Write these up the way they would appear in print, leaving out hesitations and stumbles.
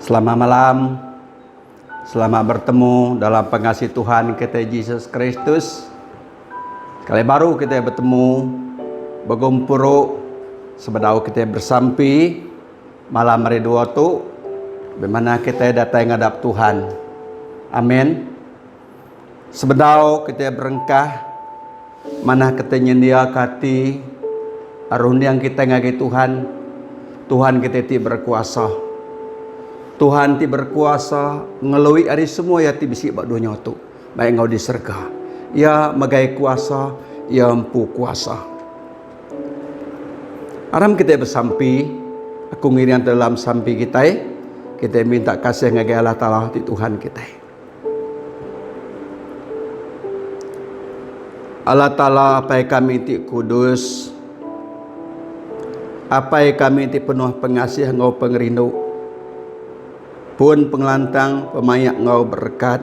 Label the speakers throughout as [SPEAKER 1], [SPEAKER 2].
[SPEAKER 1] Selamat malam, selamat bertemu dalam pengasih Tuhan kita Yesus Kristus. Sekali baru kita bertemu, bergumpul, sebedau kita bersampi malam hari dua tu, bagaimana kita datang ngadap Tuhan. Amin. Sebedau kita berengkah, mana kita nyendia kati, arun yang kita ngagi Tuhan, Tuhan kita ti berkuasa. Tuhan ti berkuasa ngelui ari semua ya ti bisi bak dunia tu. Baik ngau di surga. Ya magai kuasa, ya empu kuasa. Aram kita bersampi, aku ngirian dalam sampi kita minta kasih ngagai Allah Ta'ala di Tuhan kita. Allah Ta'ala apai kami ti kudus, apai kami ti penuh pengasih ngau pengerindu, pun pengelantang pemayak ngau berkat.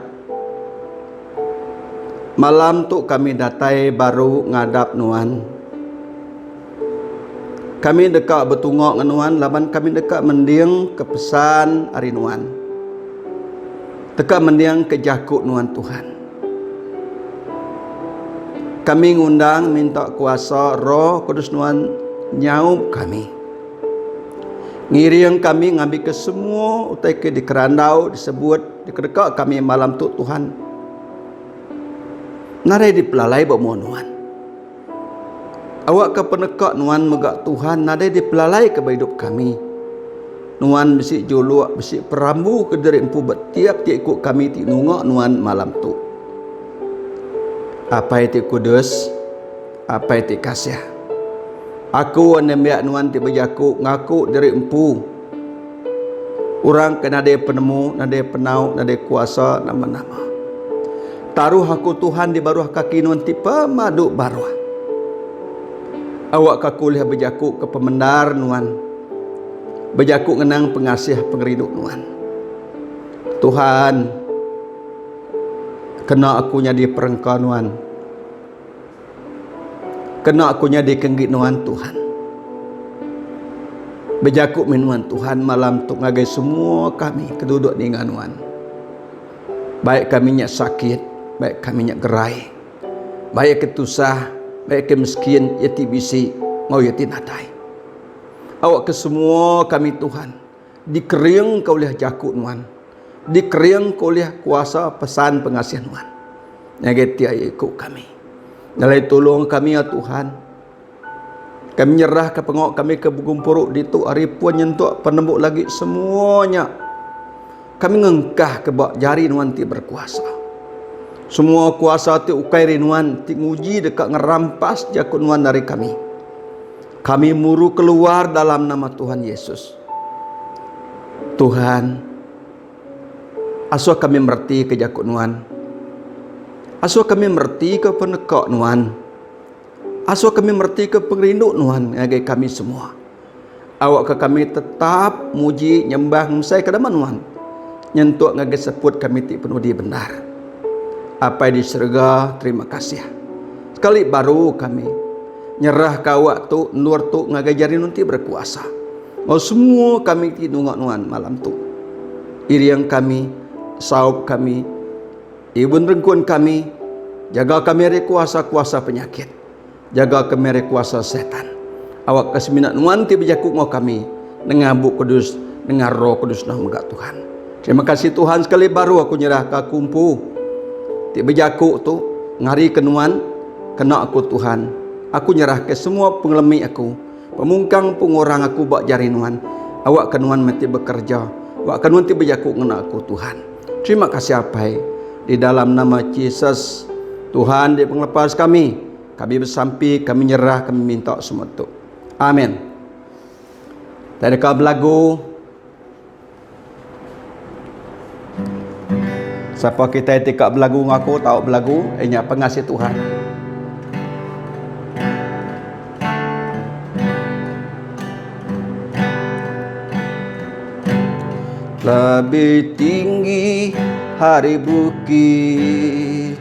[SPEAKER 1] Malam tu kami datai baru ngadap nuan. Kami dekat betungok nuan, laban kami dekat mendiang kepesan hari nuan. Dekat mendiang kejakuk nuan Tuhan. Kami ngundang minta kuasa Roh Kudus nuan nyaup kami. Ngiriang kami ngambil ke semua utai ke di kerandau disebut di kedekak kami malam tu Tuhan. Narai dipelalai bak nuan. Awak ke penekak nuan megak Tuhan narai dipelalai ke hidup kami. Nuan besi juluak besi perambu ke diri empu betiap ti ikut kami ti nungak nuan malam tu. Apa itu kudus? Apa itu kasih? Aku anembiak nuan ti berjaku ngaku dari empu. Orang kena ada penemu, nada penau, nada kuasa nama-nama. Taruh aku Tuhan di baruh kaki nuan ti pemadu baruh. Awak kaku lihat berjaku ke pemendar nuan. Berjaku ngenang pengasih pengerindu nuan. Tuhan, kena aku jadi perengkau nuan. Kena aku nyadi kenggit nuan Tuhan. Bejakuk minuan Tuhan malam tu ngagai semua kami keduduk di nganuan. Baik kami nyak sakit, baik kami nyak gerai, baik ketusah, baik kemiskin, yati bisi, mau yati nadai. Awak ke semua kami Tuhan, dikering kau lihat jakuk nuan, dikering kau lihat kuasa pesan pengasihan nuan. Ngagai tiai ikut kami. Nalai tolong kami ya Tuhan. Kami nyerah ke pengok kami ke bergumpuruk di tu hari pun nyentuk penembuk lagi semuanya. Kami ngengkah ke bak jari nuan ti berkuasa. Semua kuasa ti ukai nuan ti nguji dekat ngerampas jakut nuan dari kami. Kami muru keluar dalam nama Tuhan Yesus. Tuhan, asuh kami merti ke jakut nuan. Asuh kami merti ke penekak nuan. Asuh kami merti ke pengerindu nuan ngagai kami semua. Awak ke kami tetap muji nyembah ngusai ke daman nuan. Nyentuk ngagai seput kami ti penuh di benar. Apa di surga terima kasih. Sekali baru kami nyerah ke awak tu nur tu ngagai jari nanti berkuasa. Mau semua kami ti nungak nuan malam tu. Iriang kami, saup kami, ibun rengkun kami, jaga kami dari kuasa-kuasa penyakit, jaga kami dari kuasa setan. Awak keseminat nuan ti berjakuk mau kami dengan Bu Kudus, dengan Roh Kudus nah megak Tuhan. Terima kasih Tuhan, sekali baru aku nyerah ke kumpu ti berjakuk tu ngari kenuan kena aku Tuhan. Aku nyerah ke semua pengelemi aku, pemungkang pengorang aku bak jari nuan. Awak kenuan mesti bekerja, awak kenuan ti berjakuk ngena aku Tuhan. Terima kasih apai. Di dalam nama Yesus Tuhan dia penglepas kami bersampi, kami nyerah, kami minta semua itu. Amin. Tak ada lagu. Siapa kita tidak belagu ngaku tahu belagu, ianya pengasih Tuhan. Lebih tinggi hari bukit,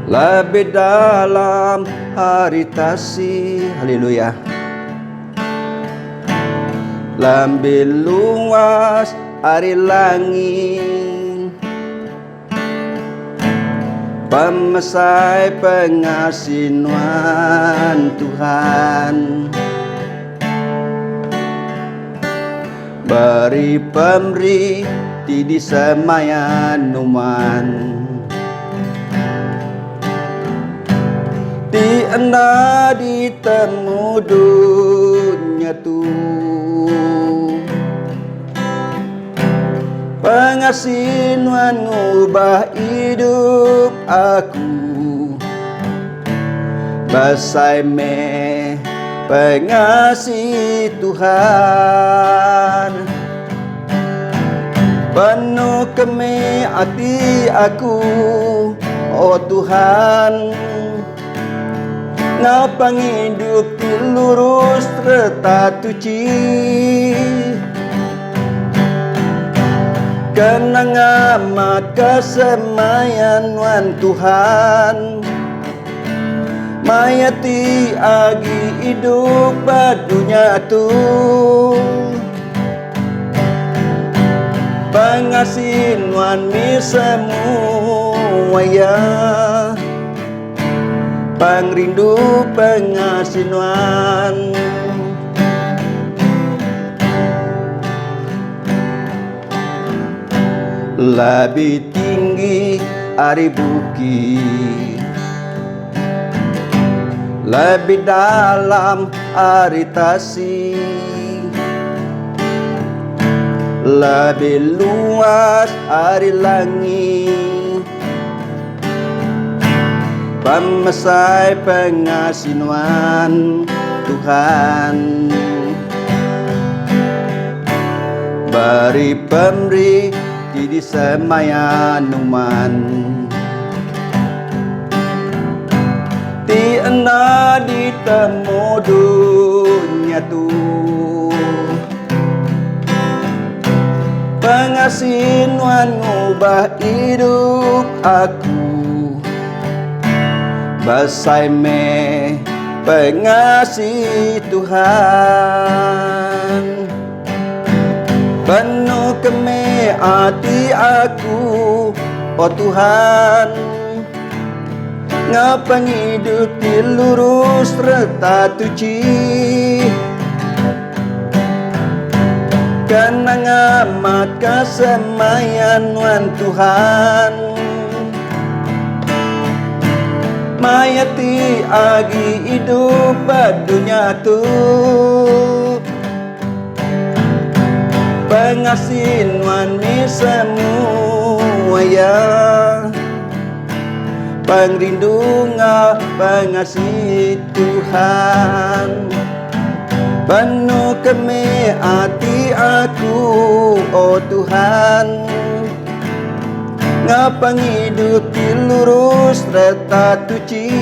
[SPEAKER 1] lebih dalam hari tasih. Haleluya. lebih luas ari langit, pemesai pengasihan Tuhan, beri pemberi di semayan numan, di anda ditemu dunia tu, pengasihan ngubah hidup aku, basai me pengasih Tuhan, penuh keme hati aku, oh Tuhan, ngapang hidup lurus tertatuci, kenang amat kesemayan wan Tuhan, mayati agi hidup badunya tu, pengasihin wan mi semua ya, pangrindu pengasihin wan, lebih tinggi ari bukit, lebih dalam ari tasik, lebih luas ari langit, pemesai pengasihan Tuhan, beri pemberi di semayan numan, ti anda ditemu dunia tu, pengasihan ngubah hidup aku, basai me pengasih Tuhan, penuh keme hati aku, oh Tuhan, ngapang hidup lurus tertatuci, kenang amat kesemayan wan Tuhan, mayati agi hidup badunya tu, pengasihin wan mi semua ya, pangrindu pengasih Tuhan, penuh keme hati aku, oh Tuhan, ngapang hidup lurus tertatuci,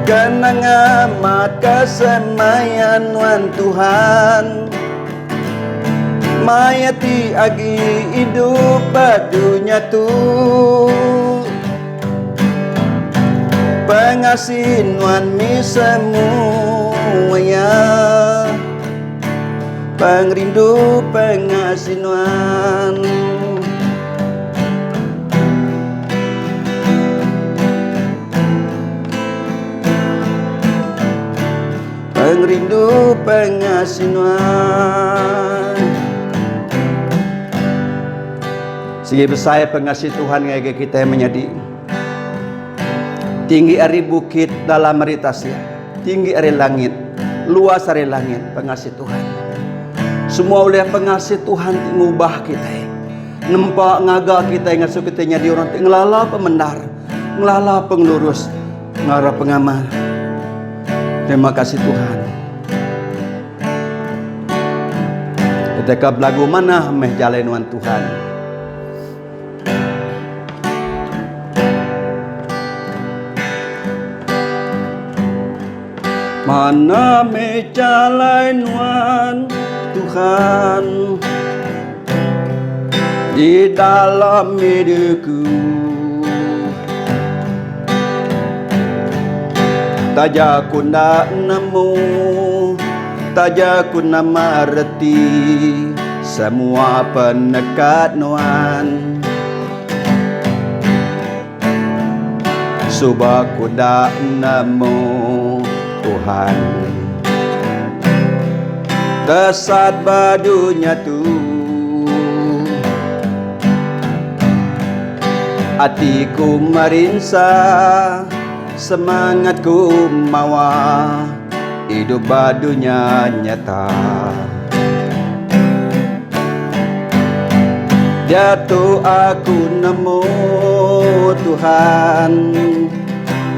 [SPEAKER 1] kenang amat kesemayan wan Tuhan, mayati agi hidup badunya tu, pengasihin wan mi semua ya, pangrindu pengasihin wan, pangrindu pengasihin wan. Sige besaya pengasih Tuhan ngage kita yang menjadi tinggi ari bukit dalam ari tasya, tinggi ari langit, luas ari langit, pengasih Tuhan. Semua oleh pengasih Tuhan ngubah kita, nempak ngaga kita ngasuh kita jadi orang ngelala pemendar, ngelala penglurus, ngarah pengamal. Terima kasih Tuhan. Ketika belagu mana meh jalanuan Tuhan. Mana me jalanuan Tuhan di dalam hidupku, Taja ku nak nemu, taja ku nak mengerti semua penekat nuan. Subah ku nak nemu Tuhan, desat badunya tu, hatiku merinsa, semangatku mawa, hidup badunya nyata. Jatuh aku nemu Tuhan,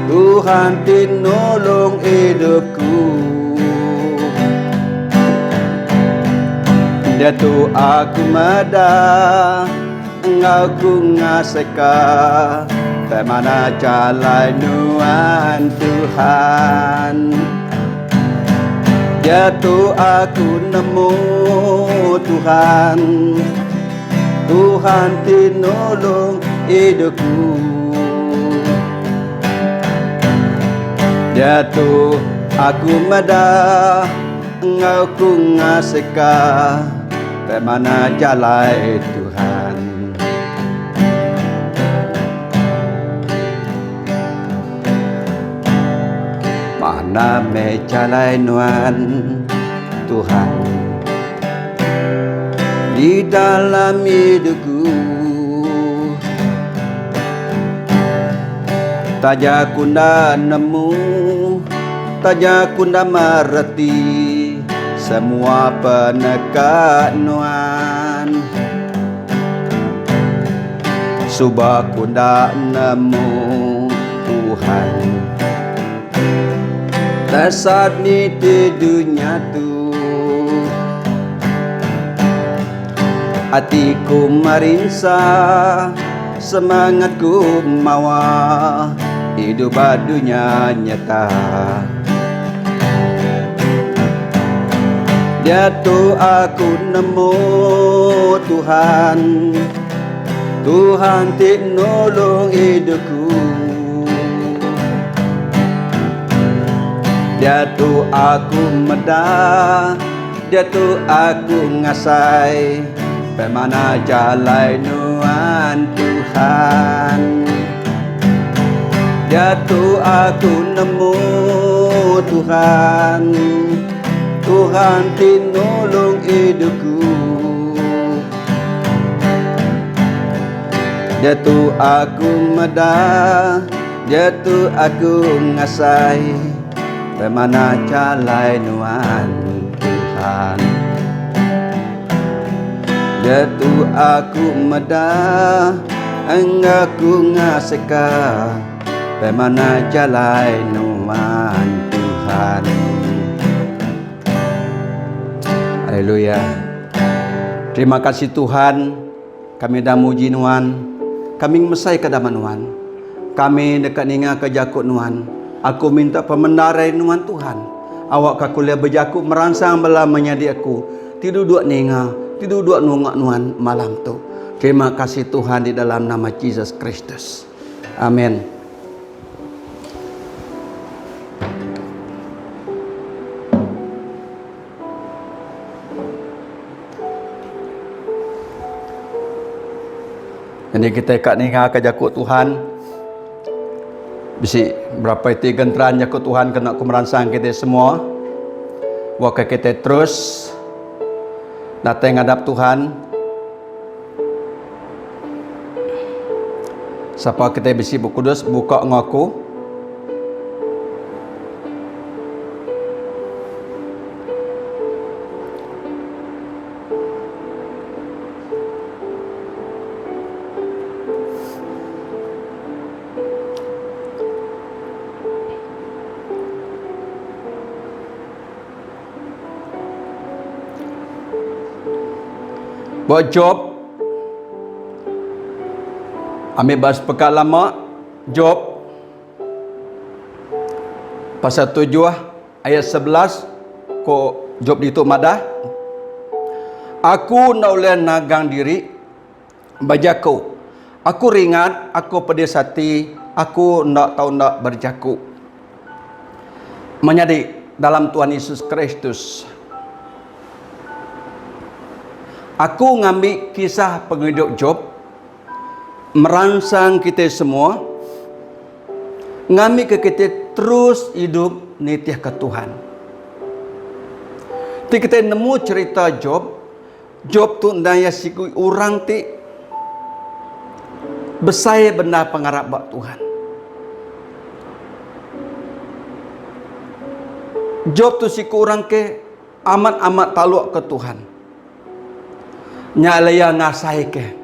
[SPEAKER 1] Tuhan tinolong hidupku. Jatuh aku mada, Engkau ku ngaseka, bagaimana jalan nuan Tuhan. Jatuh aku nemu Tuhan, Tuhan tinolong hidupku. Jatuh aku mada, Engkau ku ngaseka, bagaimana jalan Tuhan. Mana me jalan nuan Tuhan di dalam hidupku. Taja ku ndak nemu, taja ku ndak mengerti semua penekat nuan. Subah ku ndak nemu Tuhan, dasar ni di dunia tu. Hatiku merinsa, semangatku mawa, hidup badunya nyata. Jatuh aku nemu Tuhan, Tuhan tinolong hidupku. Jatuh aku medah, jatuh aku ngasai, bagaimana jalan nuan Tuhan. Jatuh aku nemu Tuhan, Tuhan tinolong hidupku. Jatuh aku medah, jatuh aku ngasai, bagaimana jalan nuan Tuhan. Jatuh aku medah, Engkau ngaseka, bagaimana jalan nuan Tuhan. Haleluya. Terima kasih Tuhan, kami dah muji nuan, kami mesai kedaman nuan, kami dekat ninga ke jakut nuan. Aku minta pemendarai nuan Tuhan, awak kakulia berjakut merangsang belamanya di aku, tidur dua ninga, tidur dua nungak nuan malam tu. Terima kasih Tuhan di dalam nama Yesus Kristus. Amin. Jadi kita kat ninga ke jakut Tuhan, bisi berapa itu genteran jakut Tuhan kena ku merangsang kita semua. Waka kita terus datang ngadap Tuhan. Siapa kita bisi buku kudus buka ngaku. Buat Job, ambil bahas pekat lama, Job pasal 7 ayat 11, ko Job dituk madah. Aku nak ulih nagang diri bajaku, aku ringat, aku pedih hati, aku nak tahu nak berjaku. menjadi dalam Tuhan Yesus Kristus. Aku ngambil kisah penghidup Job, merangsang kita semua, ngambil ke kita terus hidup nitih ke Tuhan. Ti kita nemu cerita Job tu ndaya sikui orang ti besai benda pengarap bak Tuhan. Job tu siku orang ke amat-amat taluk ke Tuhan. Nyalaya ngasai ke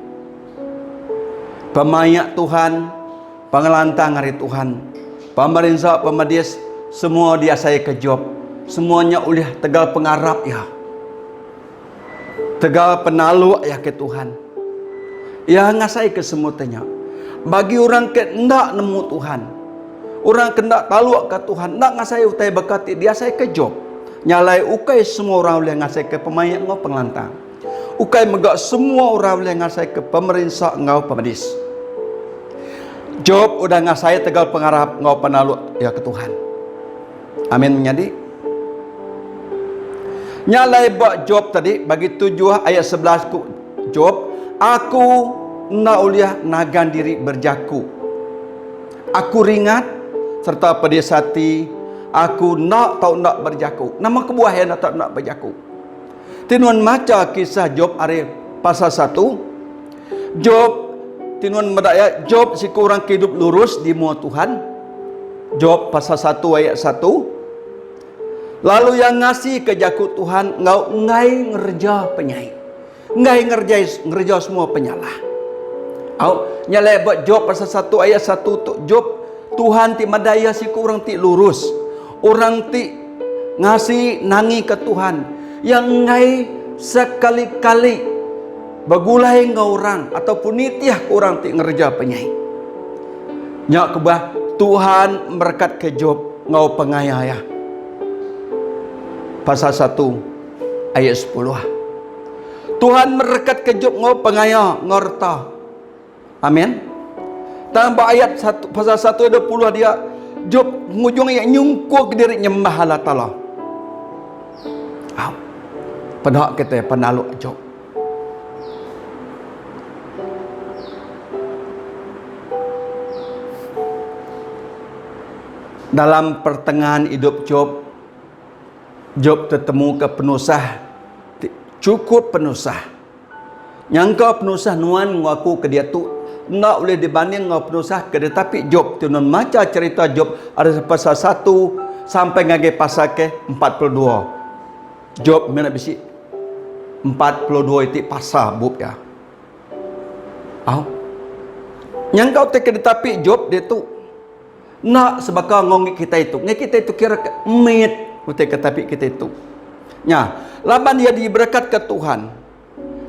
[SPEAKER 1] pemayak Tuhan, pengelantang hari Tuhan, pemerintah, pemedis, semua dia saya ke Job. Semuanya oleh tegal pengarap ya, tegal penalu ya ke Tuhan. Ya ngasai ke semutanya. Bagi orang ke ndak nemu Tuhan, orang ke ndak taluk ke Tuhan, ndak ngasai utai berkati dia saya ke Job. Nyalai ukai semua orang boleh ngasai ke pemayak ngau pengelantang. Ukai megak semua orang boleh ngasai ke pemerintah ngau pemedis. Job udah ngasai tegal pengarap ngau penalu ya ke Tuhan. Amin menjadi. Nyalai buat Job tadi bagi 7 ayat 11 ku Job, aku nak uliah nagan diri berjaku. Aku ringat serta pedis hati, aku nak tahu nak berjaku. Nama kebuah yang nak tahu nak berjaku. Tinuan maca kisah Job hari pasal 1. Job tinuan medaya Job si kurang hidup lurus di muat Tuhan. Job pasal 1 ayat 1. Lalu yang ngasih ke jaku Tuhan, ngau ngai ngerja penyai. Ngai ngerja semua penyalah. Au nyalai buat Job pasal 1 ayat 1 tu Job, Tuhan ti madaya si kurang ti lurus. Orang ti ngasih nangi ke Tuhan. Yang ngai sekali-kali bagulai ngau orang ataupun nitiah kurang ti ngerja penyai. Nyak kebah Tuhan berkat ke Job ngau pengayah. Pasal 1 ayat 10. Tuhan merekat ke Job ngau pengaya ngorta. Amin. Tambah ayat 1 pasal 1 ayat 20 dia Job ngujung yang nyungku ke diri nyembah Allah Ta'ala. Pedak kita penaluk Job. Dalam pertengahan hidup Job, Job tertemu ke penusah, cukup penusah. Yang kau penusah nuan ngaku ke dia tu nak boleh dibanding ngau penusah ke dia. Tapi Job tu non maca cerita Job ada pasal 1 sampai ngage pasal ke 42. Job mana bisi 42 itu pasal bub ya. Yang kau teka tapi Job dia tu nak sebaka ngong kita itu. Ngai kita itu kira mit utai ketapi kita itu. Nya, laban dia diberkat ke Tuhan.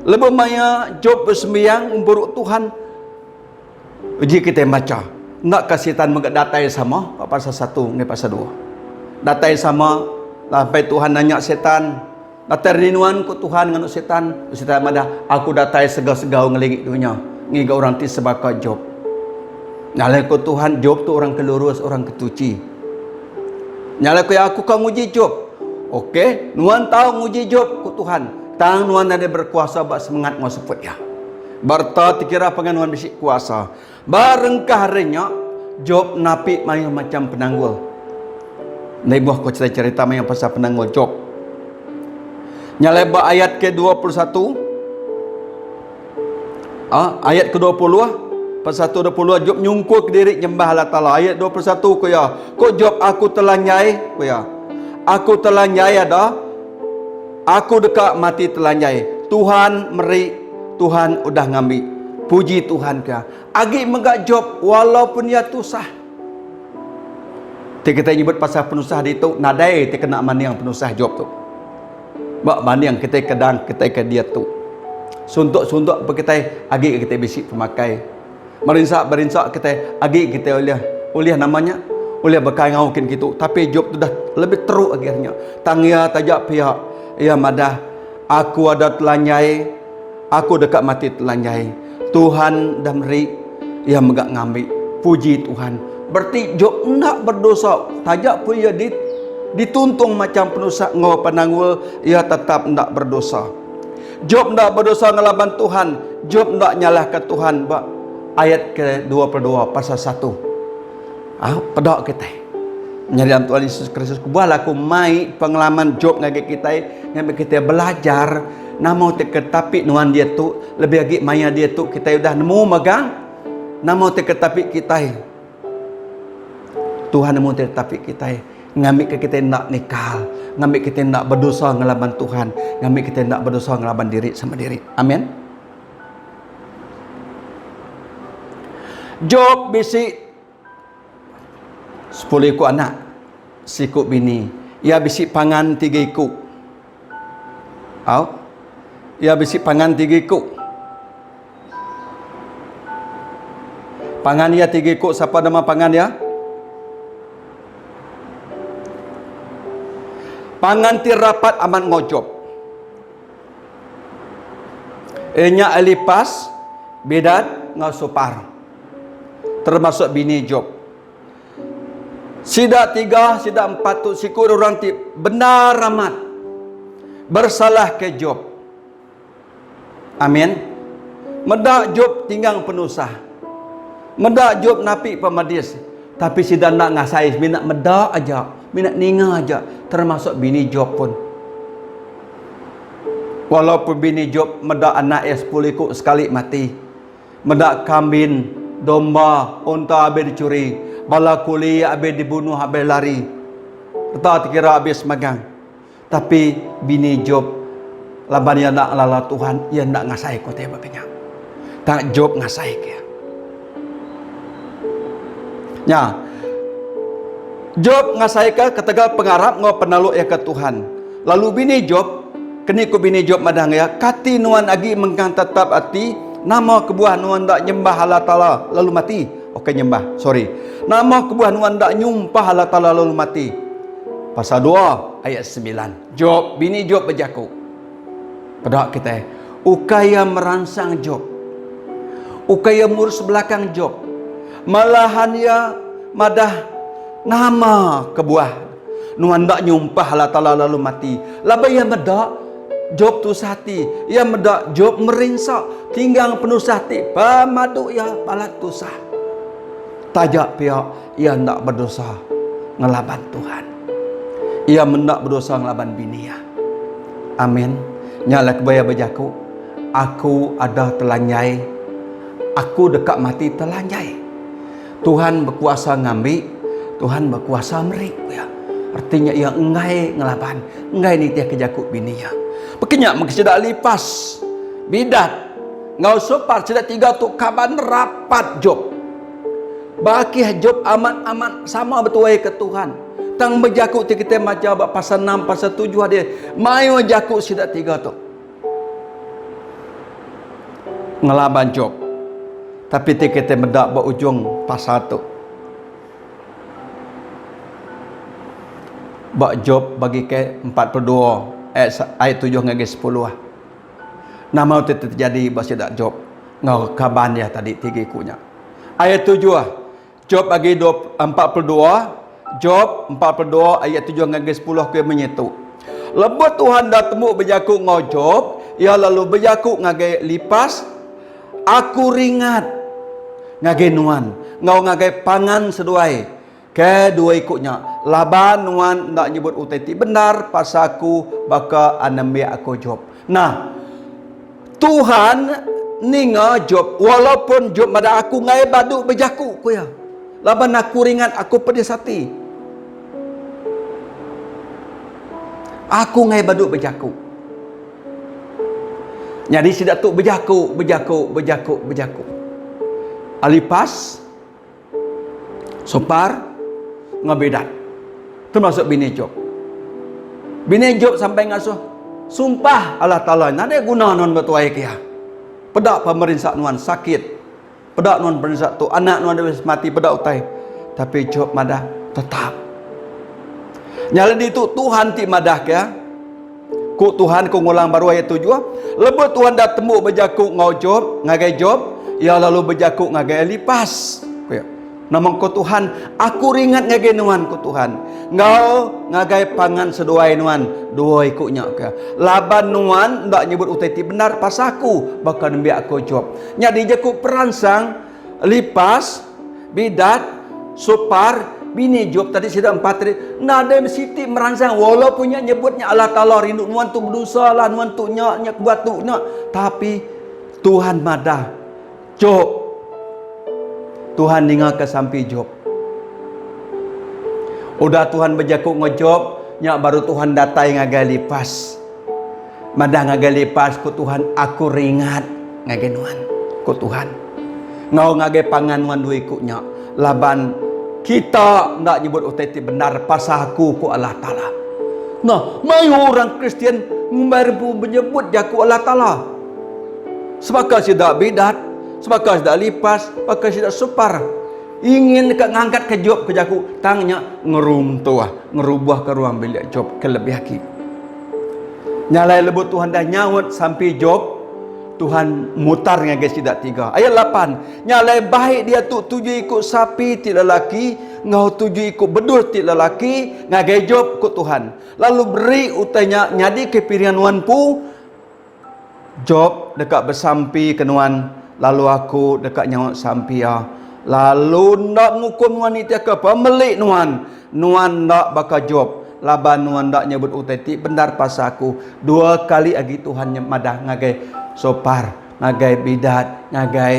[SPEAKER 1] Lebih maya Job bersembahyang umburuk Tuhan. Uji kita baca. Nak kasitan mendatai sama pasal 1 ni pasal 2. Datai sama sampai Tuhan nanya setan. Datai rinuan ku Tuhan nganu setan. Setan madah aku datai segau-segau ngelingit dunia. Ngiga orang ti sebaka Job. Nyalai ku Tuhan Job tu orang kelurus, orang ketuci. Nyala aku kau nguji Job. Okey, nuan tahu nguji Job ku Tuhan. Tang nuan ada berkuasa bak semangat ngau seput ya. Barta dikira pengen nuan bisi kuasa. Barengkah harinya Job napi mayu macam penanggul. Nai buah ko cerita mayu pasal penanggul Job. Nyala ba ayat ke-21. Ayat ke-20 Pasal 1 20 Job nyungkuk diri nyembah Allah Ta'ala. Ayat 21 ko ya. Ko Job aku telah nyai ko ya. Aku telah nyai ada. Aku dekat mati telah nyai. Tuhan meri, Tuhan udah ngambil. Puji Tuhan ke. Agi megak Job walaupun ia tusah. Kita nyebut pasal penusah di tu nadai kita kena maniang penusah Job tu. Bak maniang kita kedang kita ke dia tu. Suntuk-suntuk apa kita agi kita bisik pemakai. Berinsak kita agi kita oleh namanya oleh bekai ngaukin gitu. Tapi Job tu dah lebih teruk akhirnya. Tangya tajak pihak ya madah aku ada telanyai, aku dekat mati telanyai. Tuhan dah meri ia megak ngambil. Puji Tuhan. Berarti Job nak berdosa. Tajak pun ia Dituntung macam penusak ngau penangul, ia tetap tidak berdosa. Job tidak berdosa ngelaban Tuhan. Job tidak nyalah ke Tuhan. Ayat ke-22 pasal 1. Pedak kita. Menjadi dalam Tuhan Yesus Kristus. Kubuah aku mai pengalaman Job ngagi kita. Ngagi kita belajar. Namo teketapi nuan dia tu. Lebih lagi maya dia tu. Kita sudah nemu megang. Namo teketapi kita. Tuhan nemu teketapi kita. Ngambil kita nak nikal. Ngambil kita nak berdosa ngelaban Tuhan. Ngambil kita nak berdosa ngelaban diri sama diri. Amin. Job bisik 10 ikut anak, sikut bini. Ia bisik pangan 3 ikut. Ia bisik pangan 3 ikut. Pangan ia 3 ikut. Siapa nama pangan dia? Pangan ti rapat aman ngojob. Enya Elipas, Bedad, Ngasopar. Termasuk bini Job. Sida 3, sida 4 tu sikut orang ti benar amat. Bersalah ke Job. Amin. Medak Job tinggang penusah. Medak Job napi pemadis. Tapi sida nak ngasai, minat medak aja, minat ninga aja, termasuk bini Job pun. Walaupun bini Job medak anak 10 ikut sekali mati. Medak kambing, domba, unta habis dicuri, bala kuli habis dibunuh, habis lari. Tak kira habis magang. Tapi bini Job laban dia nak lala Tuhan, ia nak ngasai ko teh baganya. Tak Job ngasai ke. Ya. Job ngasai ke katagal pengarap ngau penaluk ya ke Tuhan. Lalu bini Job, kini ku bini Job madang ya, kati nuan agi mengkang tetap ati, nama kebuah nuan dak nyembah Allah Ta'ala lalu mati. Okey nyembah, sorry. Nama kebuah nuan dak nyumpah Allah Ta'ala lalu mati. Pasal 2 ayat 9. Job, bini Job berjaku. Pedak kita. Ukaya merangsang Job. Ukaya murus belakang Job. Malahan ya madah nama kebuah nuan dak nyumpah Allah Ta'ala lalu mati. Labai ya medak Job tu sati. Ya medak Job merinsak. Tinggang penuh sati. Pamadu ya palat tu sah. Tajak pihak ia nak berdosa ngelaban Tuhan. Ia mendak berdosa ngelaban bini ya. Amin. Nyala kebaya berjaku. Aku ada telanjai. Aku dekat mati telanjai. Tuhan berkuasa ngambil, Tuhan berkuasa meri ya. Artinya ia engai ngelaban, engai ni dia kejakut bini ya. Pekenyak mengsedak lipas bidat ngau sopar sedak 3 tu kaban rapat Job. Baki Job aman-aman sama betul ke Tuhan. Tang berjakut kita macam pasal 6 pasal 7 dia. Mayu jakut sedak 3 tu. Ngelaban Job. Tapi kita medak berujung pasal tu. Bak Job bagi ke 42 ayat 7 ngagi 10 lah. Nama itu terjadi bahasa dak Job. Ngau kaban dia tadi 3 ikutnya. Ayat 7 lah. Job bagi 42. Job 42 ayat 7 ngagi 10 ke menyetu. Lebut Tuhan dah temu berjakuk ngau Job. Ia lalu berjakuk ngagi lipas. Aku ringat ngage nuan ngau ngage pangan seduai kedua ikutnya laban nuan nak nyebut uteti benar pasaku baka anambi aku Job. Nah Tuhan ninga Job walaupun Job pada aku ngai badu berjaku ku ya laban aku ringat aku pedis hati aku ngai badu berjaku jadi sidak tu berjaku Alipas, Sopar, Ngabedat. Termasuk bini Job. Bini Job sampai ngasuh. Sumpah Allah Ta'ala. Nada guna non bertuai kia. Pedak pemerintah nuan sakit. Pedak nuan pemerintah tu. Anak nuan habis mati pedak utai. Tapi Job madah tetap. Nyala di tu Tuhan ti madah kia. Ku Tuhan ku ngulang baru ayat 7. Lebut Tuhan dah temu berjakuk ngau Job. Ngagai Job. Ia lalu berjakuk ngagai Elipas. Namang ko Tuhan, aku ringat ngagai nuan ko Tuhan. Ngau ngagai pangan seduai nuan, duai ku nya ke. Laban nuan ndak nyebut utai ti benar pasaku, bakal nembi aku job. Nya di jaku peransang lipas bidat sopar bini job tadi sudah 4 tadi. Nada siti meransang walaupun nya nyebutnya Allah Taala rindu nuan tu berdosa lah nuan tu nya buat tu nya, tapi Tuhan madah job. Tuhan ningal ke sampai job. Udah Tuhan berjakuk ngejob, nyak baru Tuhan datai ngagai lipas. Madah ngagai lipas ku Tuhan, aku ringat ngagai nuan ku Tuhan. Ngau ngagai pangan nuan duit ku nyak. Laban kita nak nyebut oteti benar pasaku ku Allah Taala. Nah, mai orang Kristian ngumbar menyebut jaku Allah Taala. Sebab sudah bidat, sebab sudah lipas, sebab sudah supar. Ingin dekat ngangkat ke job ke jaku, tangnya ngerum tua, ngerubah ke ruang bilik job ke lebih haki. Nyalai lebut Tuhan dah nyawut sampai job, Tuhan mutar ngagai sidak 3. Ayat 8. Nyalai baik dia tu 7 ikut sapi ti lelaki, ngau 7 ikut bedul ti lelaki, ngagai job ku Tuhan. Lalu beri utanya nyadi ke pirian wan pu, job dekat bersampi kenuan, lalu aku dekat nyawut sampai ya. Lalu nak ngukum nuan itu ke pemilik nuan. Nuan nak bakal job. Laban nuan nak nyebut uteti benar pasaku. 2 kali lagi Tuhan madah ngagai sopar, ngagai bidat, ngagai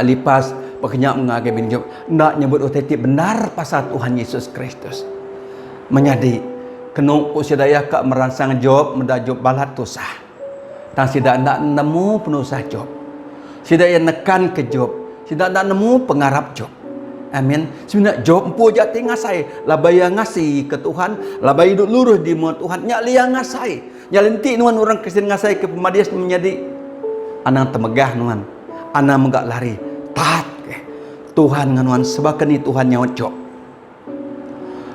[SPEAKER 1] lipas, pekenyak ngagai bin job. Nak nyebut uteti benar pasal Tuhan Yesus Kristus. Menyadi kenung usidaya kak merangsang job, mendak job balat tu sah. Dan sidak nak nemu penusah job. Sidak yang nekan ke job. Sidak nak nemu pengarap job. Amin. Sebenarnya job empu jati ngasai. Labaya ngasih ke Tuhan. Labaya hidup lurus di muat Tuhan. Nyak liang ngasai. Nyak lentik nuan orang Kristen ngasai ke pemadias menjadi. Anang temegah nuan. Anang menggak lari. Taat ke Tuhan nuan. Sebab ni Tuhan nyawat job.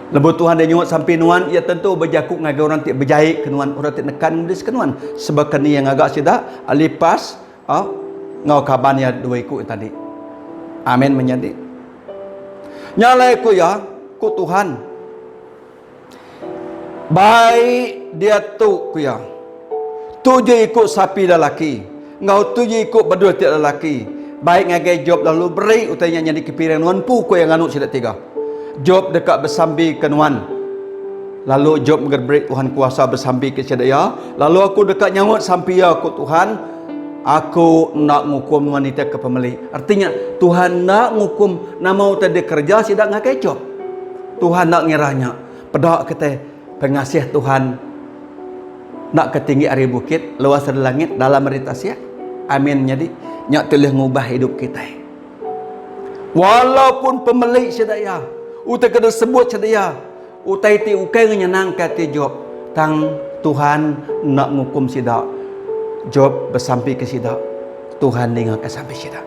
[SPEAKER 1] Lebut Tuhan dia nyawat sampai nuan. Ya tentu berjakuk ngagai orang tik berjahit ke nuan. Orang tik nekan dis ke nuan. Sebab ni yang agak sidak. Lipas. Ngau kaban ya 2 ikut tadi. Amin menjadi. Nyalai ku ya, ku Tuhan. Baik dia tu ku ya. 7 ikut sapi lelaki. Ngau 7 ikut bedul tiap lelaki. Baik ngagai job lalu beri utanya jadi kepiran nuan pu ku yang anut sidak 3. Job dekat bersambi ke nuan. Lalu job beri Tuhan kuasa bersambi ke sidak ya. Lalu aku dekat nyawut sampai ya ku Tuhan. Aku nak ngukum wanita ke pemilik. Artinya Tuhan nak ngukum nama tadi kerja sidak ngakai job. Tuhan nak ngiranya pedak kata pengasih Tuhan nak ketinggi ari bukit luas dari langit dalam meritasia. Amin. Jadi nyak telih ngubah hidup kita. Walaupun pemilik sedaya utai kena sebut sedaya utai ti ukai nyenang kata job tang Tuhan nak ngukum sidak. Job bersampai ke sidak. Tuhan dengar ke sampai sidak.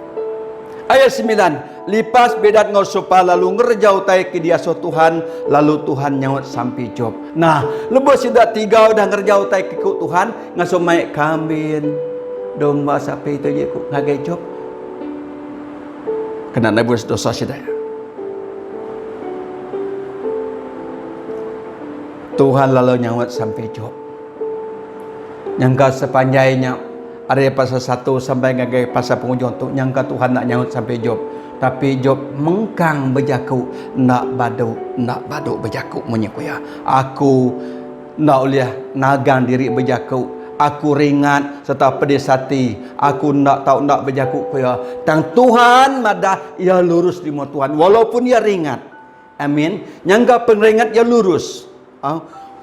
[SPEAKER 1] Ayat 9. Lipas bedat ngau sopa lalu ngerjau tai ke dia so Tuhan. Lalu Tuhan nyawat sampai Job. Nah, lebih sidak 3 udah ngerjau tai ke Tuhan. Ngaso maik kambing. Domba sapi itu je ngagai Job. Kena nebus dosa sidak. Tuhan lalu nyawat sampai Job. Nyangka sepanjangnya ada pasal 1 sampai ngagai pasal penghujung tu nyangka Tuhan nak nyaut sampai Job. Tapi Job mengkang berjaku nak badu berjaku menyekuya. Aku nak uliah nagang diri berjaku. Aku ringat serta pedis hati. Aku nak tahu nak berjaku kuya. Tang Tuhan madah ia lurus di muat Tuhan walaupun ia ringat. Amin. Nyangka pengringat ia lurus.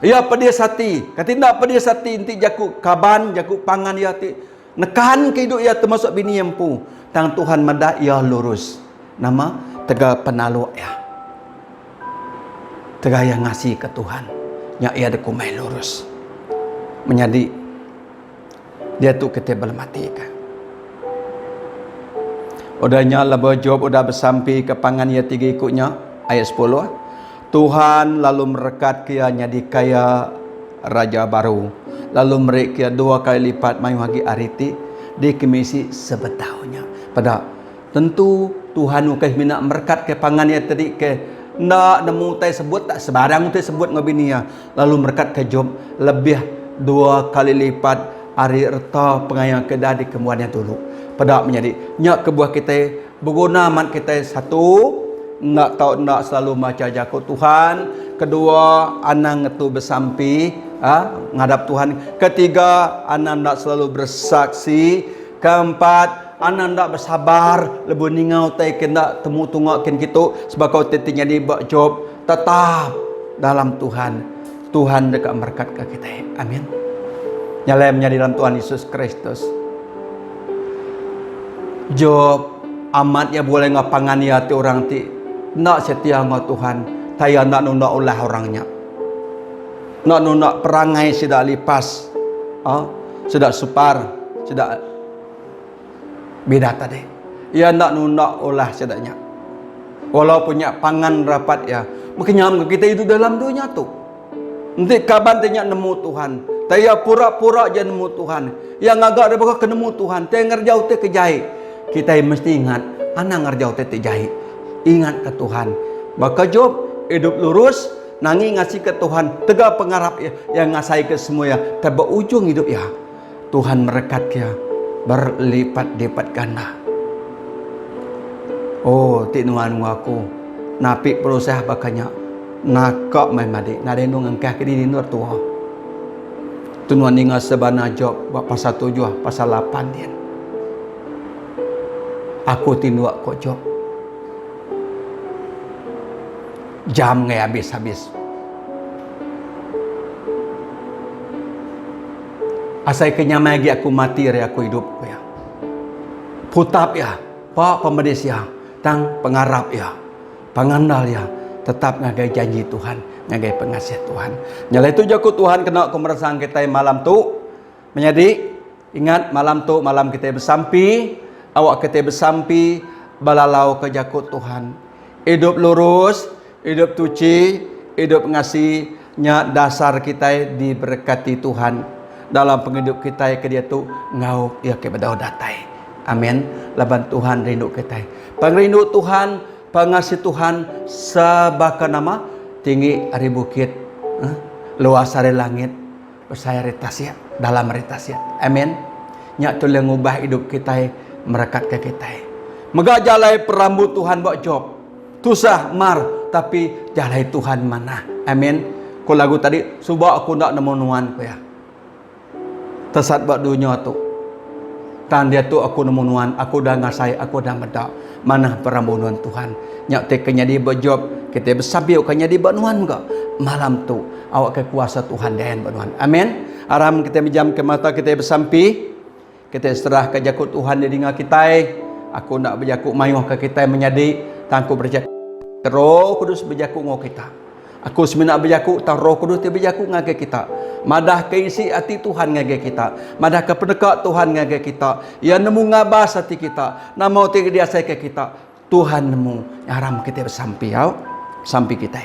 [SPEAKER 1] Ya pedis hati. Kata nak pedis hati nanti jaku kaban, jaku pangan ya ti nekan ke hidup ya termasuk bini empu. Tang Tuhan madah ya lurus. Nama tega penalu ya. Tega yang ngasih ke Tuhan. Ya ia ada kumai lurus. Menjadi dia tu kita belum mati kan. Udahnya laba Job udah bersampai ke pangan ya 3 ikutnya ayat 10. Tuhan lalu merekat kianya di kaya raja baru. Lalu mereka 2 kali lipat mayu hagi ariti di kemisi sebetaunya. Pada tentu Tuhan ukeh mina berkat ke pangan ya tadi ke nak nemu tai sebut tak sebarang tai sebut ngabinia lalu berkat ke job lebih 2 kali lipat hari erta pengayang kedah di kemudian dulu pada menjadi nyak kebuah kita berguna mat kita satu nak tahu nak selalu baca jakut Tuhan, kedua anang itu bersampi ngadap Tuhan, ketiga anang nak selalu bersaksi, keempat anang nak bersabar lebih ningau tai kena temu tungakin gitu sebab kau tetinya di bak job tetap dalam Tuhan dekat berkat ke kita. Amin. Nyalai menjadi dalam Tuhan Yesus Kristus. Job amat ya boleh ngapangan ya ti orang ti nak setia ngau Tuhan, saya nak nunda ulah orangnya, nak nunda perangai sudah lipas, sudah supar, sudah beda tadi. Ya nak nunda ulah sedaknya, walaupun punya pangan rapat ya, makanya kita itu dalam dunia tu. Nanti kapan tanya nemu Tuhan, saya pura-pura je nemu Tuhan, yang agak ada kenemu Tuhan, saya ngerjau te kejai, kita mesti ingat, anak ngerjau te kejai. Ingat ke Tuhan. Maka Job hidup lurus, nangi ngasih ke Tuhan, tegak pengarap ya, yang ngasih ke semua ya, tapi ujung hidup ya, Tuhan merekat ya, berlipat-lipat ganda. Oh, tinuan aku, napi berusaha bakanya, nakak mai madi, nade nung engkah kini di luar tua. Tunuan ingat sebana Job, pasal 7, pasal 8 dia. Aku tinuak kok Job. Jam nggak habis-habis. Asai kenyamai lagi aku mati re aku hidup ya. Putap ya, pak pemedis ya, tang pengarap ya, pengandal ya, tetap ngagai janji Tuhan, ngagai pengasihat Tuhan. Nyala itu jaku Tuhan kena kemerasaan kita malam tu. Menjadi ingat malam tu malam kita bersampi, awak kita bersampi balalau ke jaku Tuhan. Hidup lurus, hidup suci, hidup ngasihnya dasar kita diberkati Tuhan dalam penghidup kita ke dia tu ngau ya ke bedau datai. Amin. Laban Tuhan rindu kita. Pengrindu Tuhan, pengasih Tuhan sebaka nama tinggi ari bukit, luas ari langit, bersaya retas ya, dalam retas ya. Amin. Nya tu yang ngubah hidup kita merekat ke kita. Mega jalai perambut Tuhan buat Job. Tusah mar tapi jalai Tuhan mana. Amin. Ko lagu tadi subak aku nak nemu nuan ko ya. Tesat buat dunia tu. Tan dia tu aku nemu nuan, aku dah ngasai, aku dah medak. Mana perambunan Tuhan. Nyak tekenya di Job, kita bersabiu kanya di nuan enggak. Malam tu awak ke kuasa Tuhan dan nuan. Amin. Aram kita menjam ke mata kita bersampi. Kita serah ke jakut Tuhan di dengar kita. Aku nak berjakut mayuh ke kita menyadi tangku berjakut. Roh Kudus berjakut ngau kita. Aku seminat berjakut tang Roh Kudus dia berjakut ngagai kita. Madah keisi hati Tuhan ngagai kita. Madah ke pendekat Tuhan ngagai kita. Ya nemu ngabas hati kita. Nama uti dia saya ke kita. Tuhan nemu haram kita bersampi ya. Sampai kita.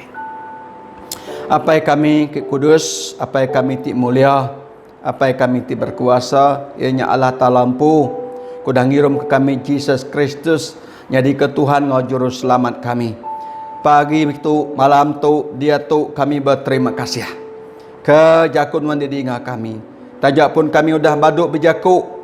[SPEAKER 1] Apa yang kami kudus, apa yang kami ti mulia, apa yang kami ti berkuasa, ianya Allah Ta'alampu. Kudang ngirum ke kami Jesus Kristus. Jadi ke Tuhan ngau juru selamat kami. Pagi itu, malam tu, dia tu kami berterima kasih. Kejakun mendidik kami. Tajak pun kami udah baduk berjakuk.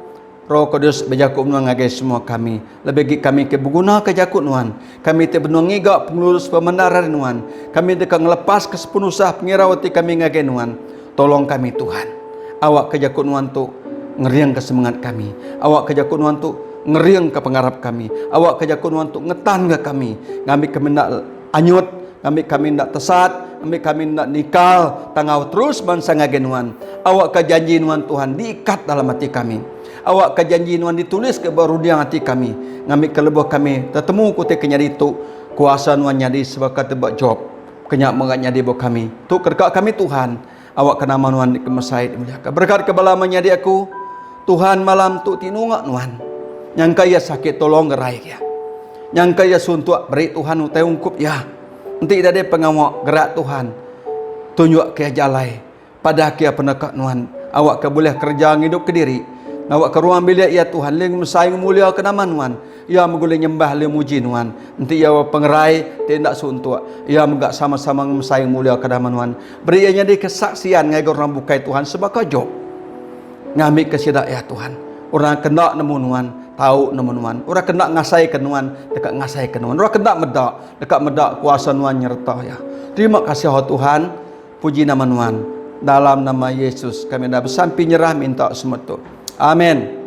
[SPEAKER 1] Roh Kudus berjakuk mengagai semua kami. Lebih kami berguna kejakut nuan. Kami terbenung ngigak pengurus pembenaran nuan. Kami dekat ngelepas kesepenuhsah pengirawati kami ngagai nuan. Tolong kami Tuhan. Awak kejakut nuan tu ngeriang ke semangat kami. Awak kejakut nuan tu ngeriang ke pengarap kami. Awak kejakut nuan tu ngetan ke kami. Ngambil kami nak anyut, kami nak tesat, kami nak nikal, tangau terus bangsa ngagenuan. Awak ke janji nuan Tuhan diikat dalam hati kami. Awak ke janji nuan ditulis ke barudiang hati kami. Ngambil ke lebuh kami, tertemu kutik kenyari itu, kuasa nuan nyadi sebagai tebak Job. Kenyak mengat nyadi buat kami. Tu kerkat kami Tuhan. Awak ke nama nuan dikemesai dimuliakan. Berkat kebalaman nyadi aku, Tuhan malam tu tinungak nuan. Yang kaya sakit tolong gerai ya. Yang kaya suntuk beri Tuhan utai ungkup ya. Nanti ada pengawak gerak Tuhan. Tunjuk ke jalai. Pada kia penekat nuan. Awak ke boleh kerja hidup ke diri. Awak ke ruang bilik ya Tuhan. Ling mesai mulia ke nama nuan. Ia menggulai nyembah le muji Tuhan. Nanti ia pengerai tindak suntuk. Ia menggak sama-sama mesai mulia kadaman Tuhan. Beri ia di kesaksian ngai orang bukai Tuhan sebagai job. Ngamik kesidak ya Tuhan. Orang kena nemu Tuhan, tahu nemu Tuhan. Orang kena ngasai ke Tuhan, dekat ngasai ke Tuhan. Orang kena medak, dekat medak kuasa Tuhan nyerta ya. Terima kasih Tuhan. Puji nama Tuhan. Dalam nama Yesus kami dah bersampai nyerah minta semetu. Amin.